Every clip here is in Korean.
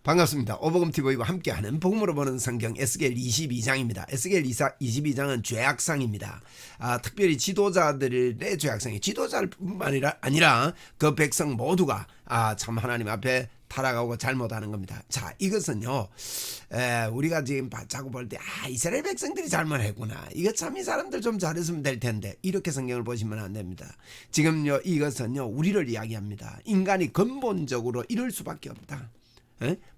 반갑습니다. 오복음TV와 함께하는 복음으로 보는 성경 에스겔 22장입니다. 에스겔 22장은 죄악상입니다. 특별히 지도자들의 죄악상이 지도자뿐만 아니라 그 백성 모두가 참 하나님 앞에 타락하고 잘못하는 겁니다. 자, 이것은요 우리가 지금 자꾸 볼 때 이스라엘 백성들이 잘못했구나, 이거 참 이 사람들 좀 잘했으면 될 텐데, 이렇게 성경을 보시면 안 됩니다. 지금요 이것은요 우리를 이야기합니다. 인간이 근본적으로 이럴 수밖에 없다.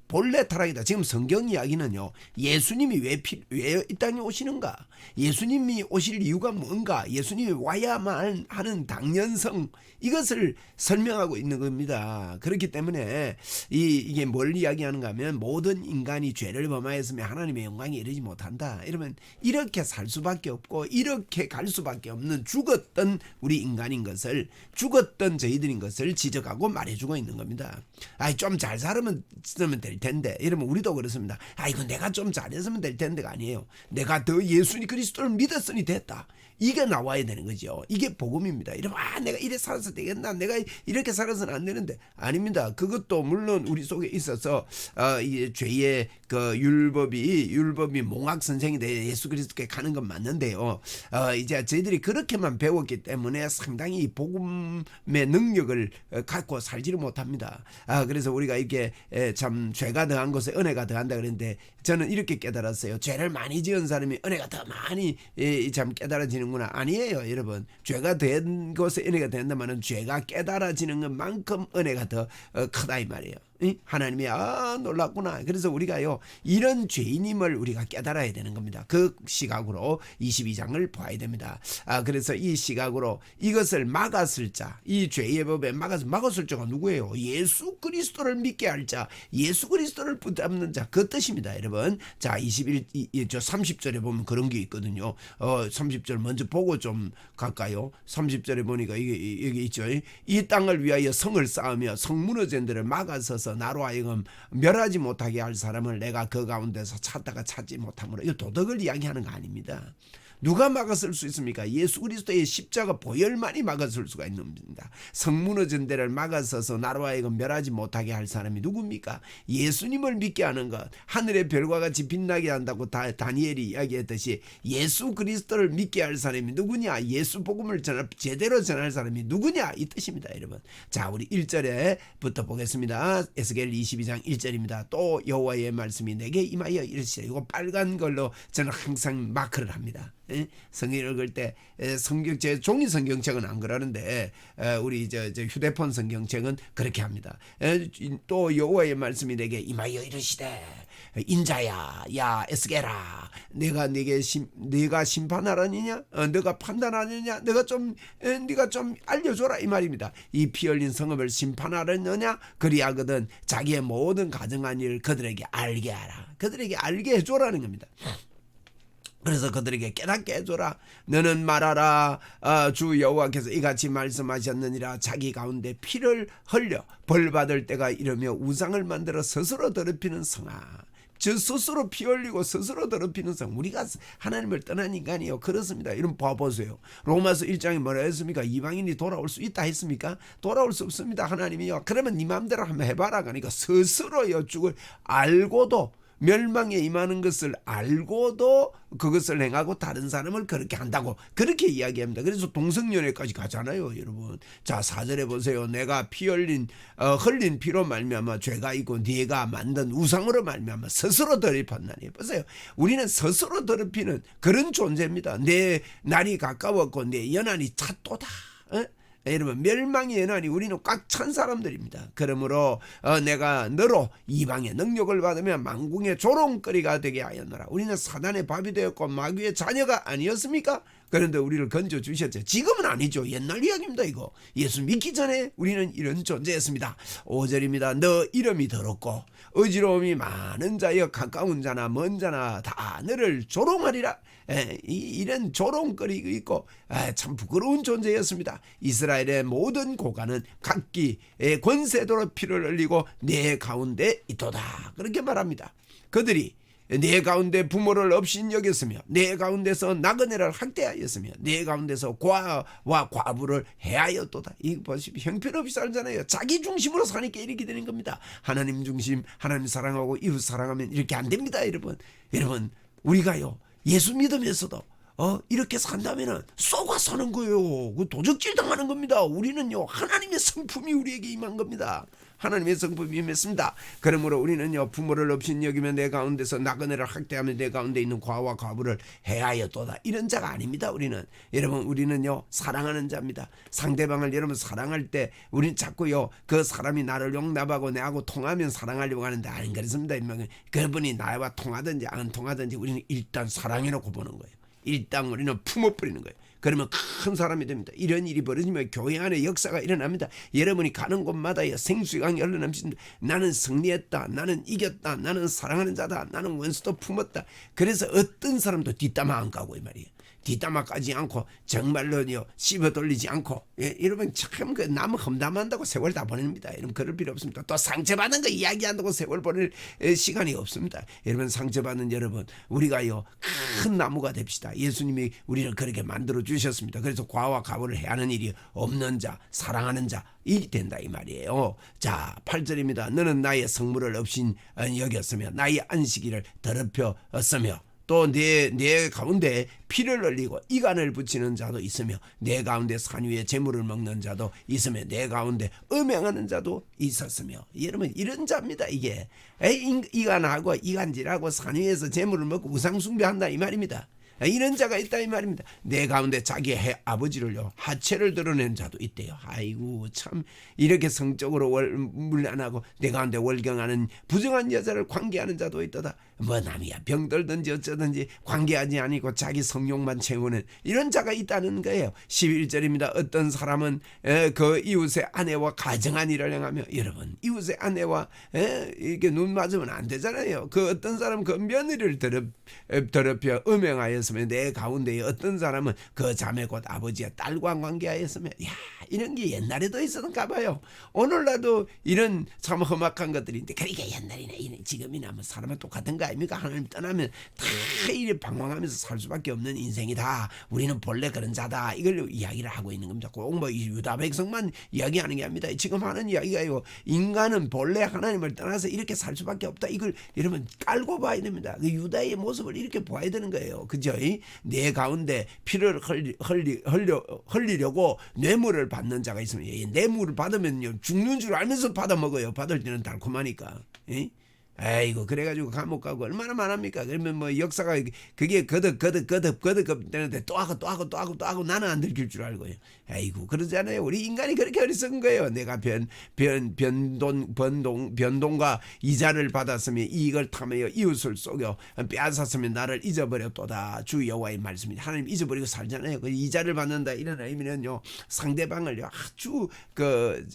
본래 타락이다. 지금 성경 이야기는요, 예수님이 왜 이 땅에 오시는가, 예수님이 오실 이유가 뭔가, 예수님이 와야만 하는 당연성, 이것을 설명하고 있는 겁니다. 그렇기 때문에 이게 뭘 이야기하는가 하면, 모든 인간이 죄를 범하였으면 하나님의 영광에 이르지 못한다. 이러면 이렇게 살 수밖에 없고 이렇게 갈 수밖에 없는 죽었던 우리 인간인 것을, 죽었던 저희들인 것을 지적하고 말해주고 있는 겁니다. 좀 잘 살면 될 텐데, 이러면 우리도 그렇습니다. 이거 내가 좀 잘했으면 될 텐데가 아니에요. 내가 더 예수 그리스도를 믿었으니 됐다, 이게 나와야 되는 거죠. 이게 복음입니다. 이러면 내가 이래 살아서 되겠나, 내가 이렇게 살아서는 안 되는데, 아닙니다. 그것도 물론 우리 속에 있어서 이 죄의 그 율법이 몽학 선생이 돼 예수 그리스도께 가는 건 맞는데요. 이제 저희들이 그렇게만 배웠기 때문에 상당히 복음의 능력을 갖고 살지를 못합니다. 그래서 우리가 이렇게 참 죄가 더한 곳에 은혜가 더한다 그랬는데, 저는 이렇게 깨달았어요. 죄를 많이 지은 사람이 은혜가 더 많이 참 깨달아지는구나. 아니에요, 여러분. 죄가 된 곳에 은혜가 된다면 죄가 깨달아지는 것만큼 은혜가 더 크다 이 말이에요. 하나님이 놀랐구나. 그래서 우리가요 이런 죄인임을 우리가 깨달아야 되는 겁니다. 그 시각으로 22장을 봐야 됩니다. 그래서 이 시각으로 이것을 막았을 자, 이 죄의 법에 막았을 자가 누구예요? 예수 그리스도를 믿게 할 자, 예수 그리스도를 붙잡는 자, 그 뜻입니다, 여러분. 자, 30절에 보면 그런 게 있거든요. 30절 먼저 보고 좀 갈까요? 30절에 보니까 여기 있죠. 이 땅을 위하여 성을 쌓으며 성 무너진 데를 막아서서 나로 하여금 멸하지 못하게 할 사람을 내가 그 가운데서 찾다가 찾지 못함으로. 이거 도덕을 이야기하는 거 아닙니다. 누가 막았을 수 있습니까? 예수 그리스도의 십자가 보혈만이 막았을 수가 있는 겁니다. 성 무너진 데를 막아서서 나로 하여금 멸하지 못하게 할 사람이 누굽니까? 예수님을 믿게 하는 것. 하늘의 별과 같이 빛나게 한다고 다니엘이 이야기했듯이 예수 그리스도를 믿게 할 사람이 누구냐? 예수 복음을 제대로 전할 사람이 누구냐? 이 뜻입니다, 여러분. 자, 우리 1절에부터 보겠습니다. 에스겔 22장 1절입니다. 또 여호와의 말씀이 내게 임하여 이르시되, 이거 빨간 걸로 저는 항상 마크를 합니다. 성경 읽을 때 제 종이 성경책은 안 그러는데 우리 저 휴대폰 성경책은 그렇게 합니다. 또 여호와의 말씀이 내게 임하여 이르시되, 인자야, 야 에스겔아, 네가 심판하라느냐, 네가 판단하느냐, 네가 좀 알려줘라, 이 말입니다. 이 피 흘린 성읍을 심판하려느냐, 그리하거든 자기의 모든 가정한 일을 그들에게 알게 하라. 그들에게 알게 해줘라는 겁니다. 그래서 그들에게 깨닫게 해줘라. 너는 말하라. 주 여호와께서 이같이 말씀하셨느니라. 자기 가운데 피를 흘려 벌받을 때가 이르며 우상을 만들어 스스로 더럽히는 성아. 저 스스로 피 흘리고 스스로 더럽히는 성. 우리가 하나님을 떠난 인간이요, 그렇습니다. 이런 봐보세요. 로마서 1장에 뭐라 했습니까? 이방인이 돌아올 수 있다 했습니까? 돌아올 수 없습니다, 하나님이요. 그러면 네 마음대로 한번 해봐라. 그러니까 스스로요 죽을 알고도, 멸망에 임하는 것을 알고도 그것을 행하고 다른 사람을 그렇게 한다고, 그렇게 이야기합니다. 그래서 동성연애까지 가잖아요, 여러분. 자, 4절에 보세요. 내가 피 흘린 피로 말미암아 죄가 있고 네가 만든 우상으로 말미암아 스스로 더럽혔나니. 보세요. 우리는 스스로 더럽히는 그런 존재입니다. 내 날이 가까웠고 내 연한이 찼도다. 여러분, 멸망의 연한이 우리는 꽉 찬 사람들입니다. 그러므로 내가 너로 이방의 능력을 받으며 만궁의 조롱거리가 되게 하였노라. 우리는 사단의 밥이 되었고 마귀의 자녀가 아니었습니까? 그런데 우리를 건져 주셨죠. 지금은 아니죠. 옛날 이야기입니다, 이거. 예수 믿기 전에 우리는 이런 존재였습니다. 5절입니다. 너 이름이 더럽고 어지러움이 많은 자여 가까운 자나 먼 자나 다 너를 조롱하리라. 이런 조롱거리 있고 참 부끄러운 존재였습니다. 이스라엘의 모든 고관은 각기 권세도로 피를 흘리고 내 가운데 있도다. 그렇게 말합니다. 그들이 내 가운데 부모를 없인 여겼으며 내 가운데서 나그네를 학대하였으며 내 가운데서 과와 과부를 해하였도다. 이거 보십시오. 형편없이 살잖아요. 자기 중심으로 사니까 이렇게 되는 겁니다. 하나님 중심, 하나님 사랑하고 이웃 사랑하면 이렇게 안 됩니다. 여러분 우리가요 예수 믿으면서도 이렇게 산다면은 쏘가 사는 거예요. 그 도적질 당하는 겁니다. 우리는요 하나님의 성품이 우리에게 임한 겁니다. 하나님의 성품이 임했습니다. 그러므로 우리는요 부모를 없인 여기면 내 가운데서 나그네를 학대하며 내 가운데 있는 과와 과부를 해하였도다. 이런 자가 아닙니다. 우리는요 사랑하는 자입니다. 상대방을 여러분 사랑할 때 우리는 자꾸요 그 사람이 나를 용납하고 내하고 통하면 사랑하려고 하는데 안 그렇습니다. 그분이 나와 통하든지 안 통하든지 우리는 일단 사랑해놓고 보는 거예요. 일단 우리는 품어버리는 거예요. 그러면 큰 사람이 됩니다. 이런 일이 벌어지면 교회 안에 역사가 일어납니다. 여러분이 가는 곳마다 생수강이 흘러넘칩니다. 나는 승리했다. 나는 이겼다. 나는 사랑하는 자다. 나는 원수도 품었다. 그래서 어떤 사람도 뒷담화 안 가고 이 말이에요. 뒷담화 까지 않고 정말로요 씹어 돌리지 않고 여러분 참 그 남 험담한다고 세월 다 보냅니다. 여러분 그럴 필요 없습니다. 또 상처받은 거 이야기한다고 세월 보낼 시간이 없습니다. 여러분 상처받는 여러분 우리가요 큰 나무가 됩시다. 예수님이 우리를 그렇게 만들어 주셨습니다. 그래서 과와 과부를 해하는 일이 없는 자 사랑하는 자 일이 된다 이 말이에요. 자 8절입니다. 너는 나의 성물을 없인 여겼으며 나의 안식일을 더럽혔으며 또 내 가운데 피를 흘리고 이간을 붙이는 자도 있으며 내 가운데 산 위에 재물을 먹는 자도 있으며 내 가운데 음행하는 자도 있었으며 여러분 이런 자입니다. 이게 이간하고 이간질하고 산 위에서 재물을 먹고 우상 숭배한다 이 말입니다. 이런 자가 있다 이 말입니다. 내 가운데 자기 아버지를요 하체를 드러낸 자도 있대요. 아이고 참 이렇게 성적으로 물란하고 내 가운데 월경하는 부정한 여자를 관계하는 자도 있다다. 뭐 남이야 병들든지 어쩌든지 관계하지 아니고 자기 성욕만 채우는 이런 자가 있다는 거예요. 11절입니다. 어떤 사람은 그 이웃의 아내와 가정한 일을 행하며 여러분 이웃의 아내와 이렇게 눈 맞으면 안 되잖아요. 그 어떤 사람은 그 며느리를 더럽혀 음행하였으며 내 가운데 어떤 사람은 그 자매 곧 아버지의 딸과 관계하였으며 야 이런 게 옛날에도 있었는가 봐요. 오늘날도 이런 참 험악한 것들인데 그러니까 옛날이나 지금이나 뭐 사람은 똑같은 거 아닙니까? 하나님 떠나면 다 이렇게 방황하면서 살 수밖에 없는 인생이다. 우리는 본래 그런 자다. 이걸 이야기를 하고 있는 겁니다. 꼭 뭐 유다 백성만 이야기하는 게 아닙니다. 지금 하는 이야기가요. 인간은 본래 하나님을 떠나서 이렇게 살 수밖에 없다. 이걸 여러분 깔고 봐야 됩니다. 그 유다의 모습을 이렇게 봐야 되는 거예요. 그죠? 내 가운데 피를 흘리려고 뇌물을 받는 자가 있으면 뇌물을 받으면 죽는 줄 알면서 받아 먹어요. 받을 때는 달콤하니까. 아이고 그래가지고 감옥 가고 얼마나 많합니까? 그러면 뭐 역사가 그게 거듭 되는데 또 하고 나는 안 들킬 줄 알고요. 아이고 그러잖아요. 우리 인간이 그렇게 어리석은 거예요. 내가 변동과 이자를 받았으며 이익을 탐하여 이웃을 속여 빼앗았으면 나를 잊어버렸도다. 주 여호와의 말씀이 하나님 잊어버리고 살잖아요. 그 이자를 받는다 이런 의미는요 상대방을 아주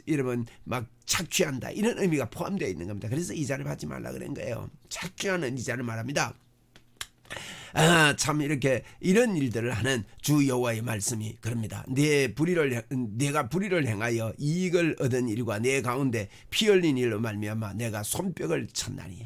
이러면 막 착취한다 이런 의미가 포함되어 있는 겁니다. 그래서 이자를 받지 말라 그런 거예요. 착취하는 이자를 말합니다. 참 이렇게 이런 일들을 하는 주 여호와의 말씀이 그럽니다. 내가 불의를 행하여 이익을 얻은 일과 내 가운데 피 흘린 일로 말미암아 내가 손뼉을 쳤나니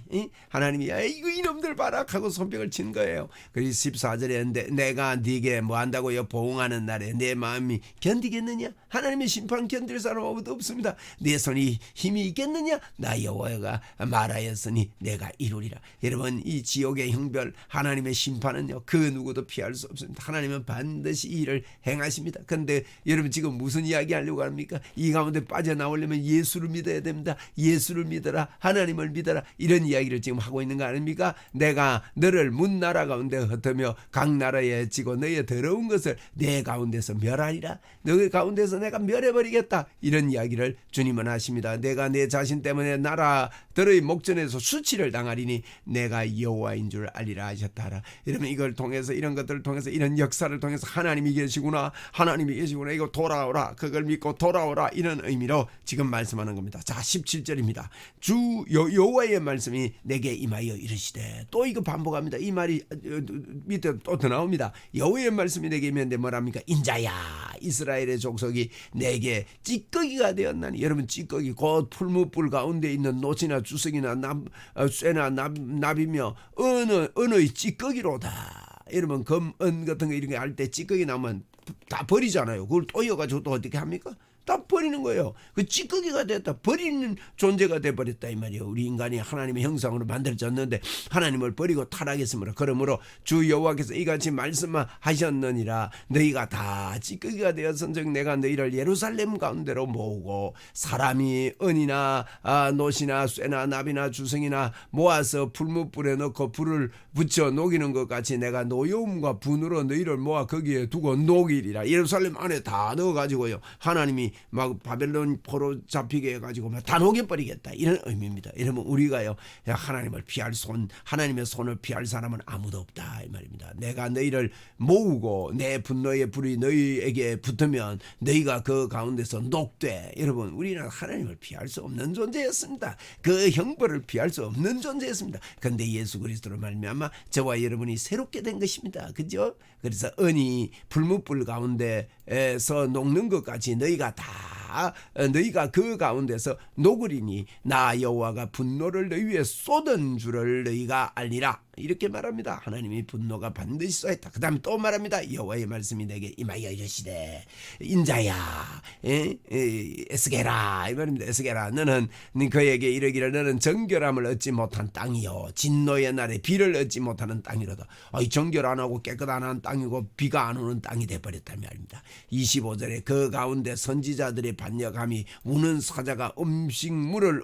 하나님이 이거 이놈들 봐라 하고 손뼉을 친 거예요. 그래서 14절에 내가 네게 뭐 한다고요? 보응하는 날에 내 마음이 견디겠느냐? 하나님의 심판 견딜 사람 아무도 없습니다. 내 손이 힘이 있겠느냐? 나 여호와가 말하였으니 내가 이루리라. 여러분 이 지옥의 형벌 하나님의 심판은요 그 누구도 피할 수 없습니다. 하나님은 반드시 이 일을 행하십니다. 그런데 여러분 지금 무슨 이야기 하려고 합니까? 이 가운데 빠져나오려면 예수를 믿어야 됩니다. 예수를 믿어라. 하나님을 믿어라. 이런 이야기를 지금 하고 있는 거 아닙니까? 내가 너를 문나라 가운데 흩으며 각 나라에 지고 너의 더러운 것을 내 가운데서 멸하리라. 너의 가운데서 내가 멸해버리겠다. 이런 이야기를 주님은 하십니다. 내가 내 자신 때문에 나라들의 목전에서 수치를 당하리니 내가 여호와인 줄 알리라 하셨다. 이러면 이걸 통해서 이런 것들을 통해서 이런 역사를 통해서 하나님이 계시구나, 하나님이 계시구나, 이거 돌아오라, 그걸 믿고 돌아오라, 이런 의미로 지금 말씀하는 겁니다. 자, 17절입니다. 주 여호와의 말씀이 내게 임하여 이르시되, 또 이거 반복합니다. 이 말이 밑에 또 더 나옵니다. 여호와의 말씀이 내게 임했는데 뭐랍니까? 인자야, 이스라엘의 족속이 내게 찌꺼기가 되었나니. 여러분, 찌꺼기 곧 풀무불 가운데 있는 노치나 주석이나 쇠나 납이며 언어의 찌꺼기로다. 여러분, 검, 은 같은 거 이런 게 할 때 찌꺼기 나면 다 버리잖아요. 그걸 또여가지고 또 어떻게 합니까? 다 버리는 거예요. 그 찌꺼기가 됐다, 버리는 존재가 돼버렸다 이 말이에요. 우리 인간이 하나님의 형상으로 만들어졌는데 하나님을 버리고 타락했으므로, 그러므로 주 여호와께서 이같이 말씀하셨느니라. 너희가 다 찌꺼기가 되었은즉 내가 너희를 예루살렘 가운데로 모으고 사람이 은이나 노시나 쇠나 납이나 주성이나 모아서 풀무불에 넣고 불을 붙여 녹이는 것 같이 내가 노여움과 분으로 너희를 모아 거기에 두고 녹이리라. 예루살렘 안에 다 넣어가지고요, 하나님이 막 바벨론 포로 잡히게 해가지고 막 다 녹여버리겠다, 이런 의미입니다. 이러면 우리가요, 하나님을 피할 하나님의 손을 피할 사람은 아무도 없다 이 말입니다. 내가 너희를 모으고 내 분노의 불이 너희에게 붙으면 너희가 그 가운데서 녹되. 여러분, 우리는 하나님을 피할 수 없는 존재였습니다. 그 형벌을 피할 수 없는 존재였습니다. 그런데 예수 그리스도로 말미암아 저와 여러분이 새롭게 된 것입니다. 그죠? 그래서 은이 풀무불 가운데에서 녹는 것 같이 너희가 그 가운데서 녹으리니 나 여호와가 분노를 너희 위에 쏟은 줄을 너희가 알리라. 이렇게 말합니다. 하나님이 분노가 반드시 쏟았다. 그 다음에 또 말합니다. 여호와의 말씀이 내게 임하여 이르시되 인자야, 에스게라 이 말입니다. 에스게라, 너는 그에게 이르기를 너는 정결함을 얻지 못한 땅이요 진노의 날에 비를 얻지 못하는 땅이로다. 정결 안 하고 깨끗 안 하는 땅이고 비가 안 오는 땅이 돼버렸다는 말입니다. 25절에 그 가운데 선지자들의 반역함이 우는 사자가 음식물을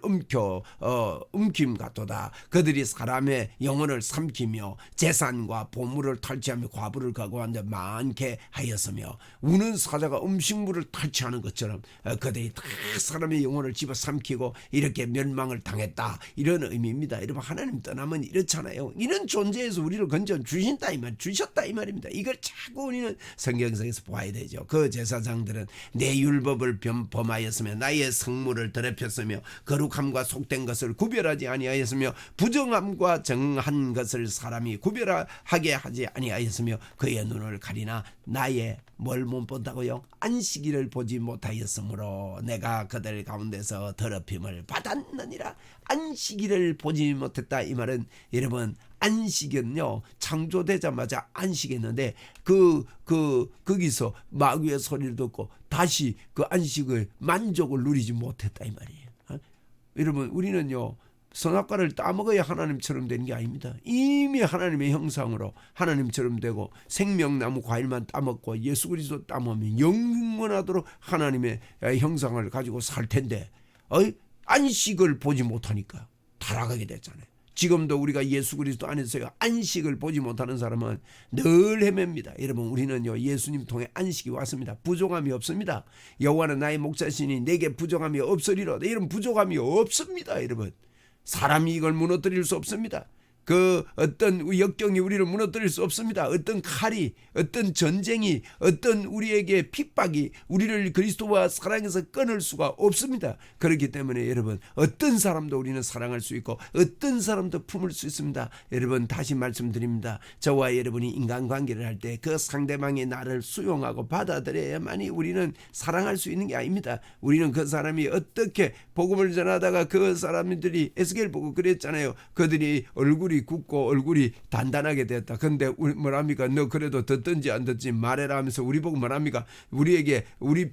움킴 같도다. 그들이 사람의 영혼을 삼키며 재산과 보물을 탈취하며 과부를 각오하는데 많게 하였으며, 우는 사자가 음식물을 탈취하는 것처럼 그들이 다 사람의 영혼을 집어삼키고 이렇게 멸망을 당했다, 이런 의미입니다. 여러분, 하나님 떠나면 이렇잖아요. 이런 존재에서 우리를 건져 주셨다 이 말입니다. 이걸 자꾸 우리는 성경상에서 보아야 되죠. 그 제사장들은 내 율법을 범하였으며 나의 성물을 더럽혔으며 거룩함과 속된 것을 구별하지 아니하였으며 부정함과 정한 것을 사람이 구별하게 하지 아니하였으며 그의 눈을 가리나 나의 뭘 못 본다고요? 안식일을 보지 못하였으므로 내가 그들 가운데서 더럽힘을 받았느니라. 안식일을 보지 못했다 이 말은, 여러분, 안식은요, 창조되자마자 안식했는데 거기서 마귀의 소리를 듣고 다시 그 안식을 만족을 누리지 못했다 이 말이에요. 여러분, 우리는요, 선악과를 따먹어야 하나님처럼 되는 게 아닙니다. 이미 하나님의 형상으로 하나님처럼 되고 생명나무 과일만 따먹고 예수 그리스도 따먹으면 영원하도록 하나님의 형상을 가지고 살 텐데 안식을 보지 못하니까 타락하게 됐잖아요. 지금도 우리가 예수 그리스도 안에서 안식을 보지 못하는 사람은 늘 헤맵니다. 여러분, 우리는요, 예수님 통해 안식이 왔습니다. 부족함이 없습니다. 여호와는 나의 목자시니 내게 부족함이 없으리로다. 이런 부족함이 없습니다. 여러분, 사람이 이걸 무너뜨릴 수 없습니다. 그 어떤 역경이 우리를 무너뜨릴 수 없습니다. 어떤 칼이, 어떤 전쟁이, 어떤 우리에게 핍박이 우리를 그리스도와 사랑해서 끊을 수가 없습니다. 그렇기 때문에 여러분, 어떤 사람도 우리는 사랑할 수 있고 어떤 사람도 품을 수 있습니다. 여러분, 다시 말씀드립니다. 저와 여러분이 인간관계를 할 때 그 상대방이 나를 수용하고 받아들여야만이 우리는 사랑할 수 있는 게 아닙니다. 우리는 그 사람이 어떻게 복음을 전하다가 그 사람들이 에스겔 보고 그랬잖아요. 그들이 얼굴이 굳고 얼굴이 단단하게 됐다. 근데 뭐랍니까? 너 그래도 듣든지 안 듣든지 말해라 하면서 우리 보고 뭐랍니까? 우리에게 우리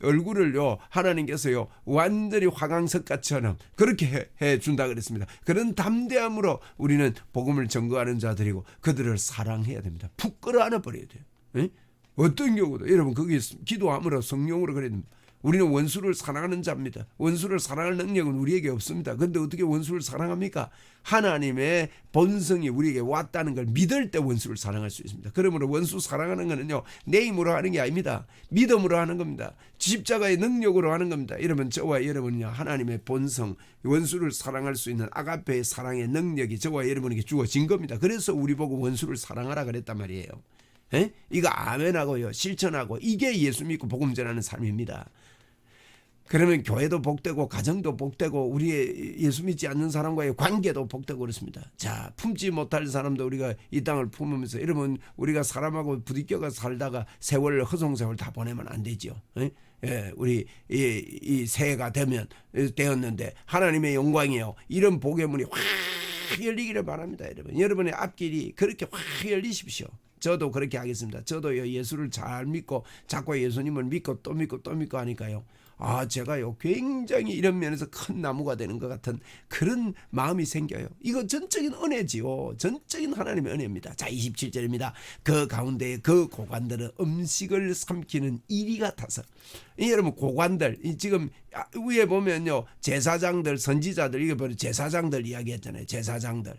얼굴을요, 하나님께서요 완전히 화강석가처럼 그렇게 해 준다 그랬습니다. 그런 담대함으로 우리는 복음을 전거하는 자들이고 그들을 사랑해야 됩니다. 푹 끌어안아 버려야 돼요. 에? 어떤 경우도 여러분, 거기 기도함으로 성령으로 그래야 됩니다. 우리는 원수를 사랑하는 자입니다. 원수를 사랑할 능력은 우리에게 없습니다. 그런데 어떻게 원수를 사랑합니까? 하나님의 본성이 우리에게 왔다는 걸 믿을 때 원수를 사랑할 수 있습니다. 그러므로 원수 사랑하는 것은요, 내 힘으로 하는 게 아닙니다. 믿음으로 하는 겁니다. 십자가의 능력으로 하는 겁니다. 이러면 저와 여러분은요, 하나님의 본성, 원수를 사랑할 수 있는 아가페의 사랑의 능력이 저와 여러분에게 주어진 겁니다. 그래서 우리 보고 원수를 사랑하라 그랬단 말이에요. 에? 이거 아멘하고요, 실천하고, 이게 예수 믿고 복음 전하는 삶입니다. 그러면 교회도 복되고 가정도 복되고 우리의 예수 믿지 않는 사람과의 관계도 복되고 그렇습니다. 자, 품지 못할 사람도 우리가 이 땅을 품으면서, 여러분, 우리가 사람하고 부딪혀가 살다가 세월, 허송세월 다 보내면 안 되죠. 예, 우리 이 새해가 되었는데 하나님의 영광이요, 이런 복의 문이 확 열리기를 바랍니다. 여러분의 앞길이 그렇게 확 열리십시오. 저도 그렇게 하겠습니다. 저도요, 예수를 잘 믿고 자꾸 예수님을 믿고 또 믿고 또 믿고 하니까요, 제가요 굉장히 이런 면에서 큰 나무가 되는 것 같은 그런 마음이 생겨요. 이거 전적인 은혜지요. 전적인 하나님의 은혜입니다. 자, 27절입니다. 그 가운데 그 고관들은 음식을 삼키는 이리 같아서. 여러분, 고관들, 지금 위에 보면요, 제사장들, 선지자들, 이게 바로 제사장들 이야기했잖아요. 제사장들.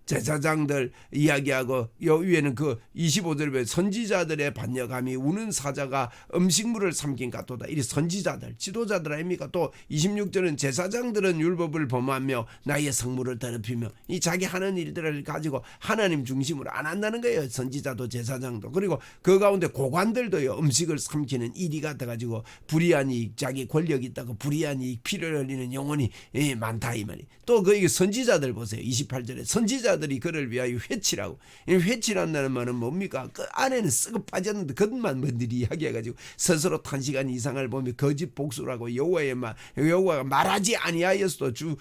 제사장들 이야기하고, 요 위에는 그 25절에 보면 선지자들의 반역함이 우는 사자가 음식물을 삼킨 같도다. 이 선지자들, 지도자들 아닙니까? 또 26절은 제사장들은 율법을 범하며 나의 성물을 더럽히며, 이 자기 하는 일들을 가지고 하나님 중심으로 안 한다는 거예요. 선지자도 제사장도. 그리고 그 가운데 고관들도요, 음식을 삼키는 일이 같아가지고 불의한 이익, 자기 권력이 있다고 불의한 이익, 피를 흘리는 영혼이 많다, 이 말이. 또 그 선지자들 보세요. 28절에 선지자들이 그를 위하여 회치라고. 회치란다는 말은 뭡니까? 그 안에는 썩어 빠졌는데 그것만 뭔들이 이야기해가지고 스스로 탄식한 이상을 보며 거짓 복수라고, 여호와가 말하지 아니하였어도 주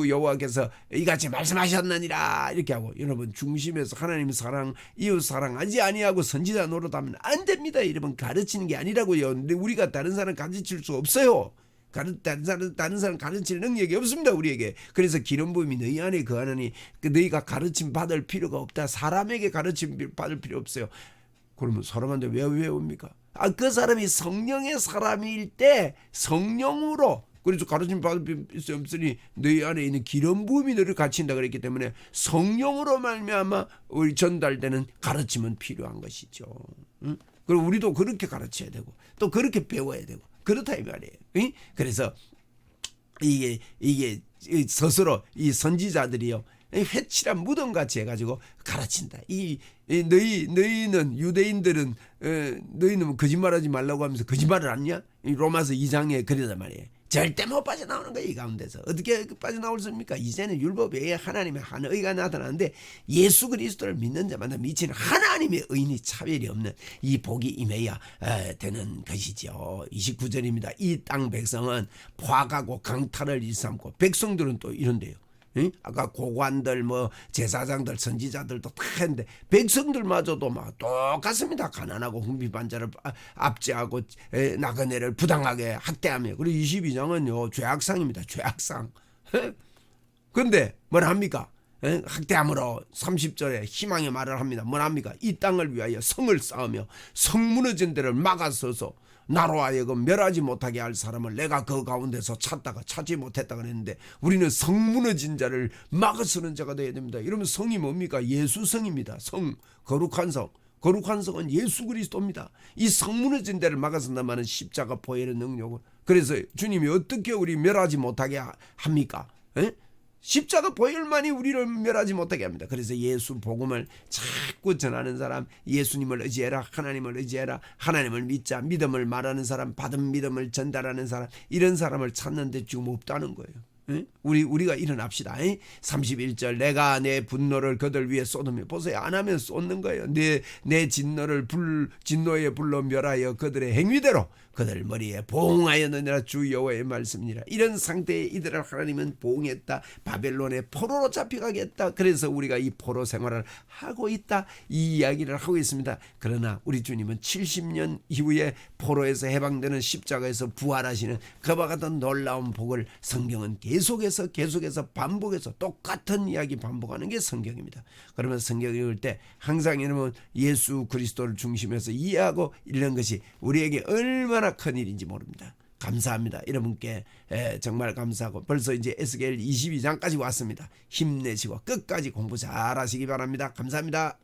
여호와께서 이같이 말씀하셨느니라, 이렇게 하고. 여러분, 중심에서 하나님 사랑, 이웃 사랑하지 아니하고 선지자 노릇하면 안 됩니다. 여러분, 가르치는 게 아니라고요. 근데 우리가 다른 사람 가르칠 수 없어요. 다른 사람 가르칠 능력이 없습니다, 우리에게. 그래서 기름 부음이 너희 안에 거하느니 너희가 가르침 받을 필요가 없다. 사람에게 가르침 받을 필요 없어요. 그러면 사람한테 왜 외웁니까? 그 사람이 성령의 사람일 때 성령으로, 그래서 가르침 받을 필요 없으니 너희 안에 있는 기름 부음이 너를 가르친다 그랬기 때문에 성령으로 말미암아 우리 전달되는 가르침은 필요한 것이죠. 그리고 우리도 그렇게 가르쳐야 되고 또 그렇게 배워야 되고 그렇다 이 말이에요. 그래서 이게 스스로 이 선지자들이요, 회칠한 무덤같이 해가지고 가르친다. 너희는 유대인들은 너희는 거짓말하지 말라고 하면서 거짓말을 하냐? 로마서 2장에 그러단 말이에요. 절대 못 빠져나오는 거예요. 이 가운데서 어떻게 빠져나올 수 있습니까? 이제는 율법 외에 하나님의 한 의가 나타나는데 예수 그리스도를 믿는 자마다 미치는 하나님의 의인이 차별이 없는 이 복이 임해야 되는 것이죠. 29절입니다. 이 땅 백성은 포악하고 강탈을 일삼고, 백성들은 또 이런데요. 아까 고관들, 제사장들, 선지자들도 다 했는데 백성들마저도 막 똑같습니다. 가난하고 흥비반자를 압제하고 나그네를 부당하게 학대하며. 그리고 22장은요 죄악상입니다. 죄악상. 그런데 뭘 합니까? 학대함으로 30절에 희망의 말을 합니다. 뭘 합니까? 이 땅을 위하여 성을 쌓으며 성 무너진 데를 막아서서 나로 하여금 멸하지 못하게 할 사람을 내가 그 가운데서 찾다가 찾지 못했다 그랬는데, 우리는 성 무너진 자를 막아서는 자가 되어야 됩니다. 이러면 성이 뭡니까? 예수성입니다. 성, 거룩한 성. 거룩한 성은 예수 그리스도입니다. 이 성 무너진 데를 막아선다는 말은 십자가 보혈의 능력을. 그래서 주님이 어떻게 우리 멸하지 못하게 합니까? 십자가 보혈만이 우리를 멸하지 못하게 합니다. 그래서 예수 복음을 자꾸 전하는 사람, 예수님을 의지해라, 하나님을 의지해라, 하나님을 믿자, 믿음을 말하는 사람, 받은 믿음을 전달하는 사람, 이런 사람을 찾는데 지금 없다는 거예요. 우리가 일어납시다. 31절 내가 내 분노를 그들 위에 쏟으며, 보세요, 안 하면 쏟는 거예요. 내 진노의 불로 멸하여 그들의 행위대로 그들 머리에 보응하였느니라. 주 여호와의 말씀이니라. 이런 상태에 이들을 하나님은 보응했다. 바벨론의 포로로 잡혀가겠다. 그래서 우리가 이 포로 생활을 하고 있다, 이 이야기를 하고 있습니다. 그러나 우리 주님은 70년 이후에 포로에서 해방되는 십자가에서 부활하시는 그와 같은 놀라운 복을 성경은 계속해서 반복해서 똑같은 이야기 반복하는 게 성경입니다. 그러면 성경 읽을 때 항상 여러분 예수 그리스도를 중심에서 이해하고 읽는 것이 우리에게 얼마나 큰 일인지 모릅니다. 감사합니다. 여러분께 정말 감사하고 벌써 이제 에스겔 22장까지 왔습니다. 힘내시고 끝까지 공부 잘 하시기 바랍니다. 감사합니다.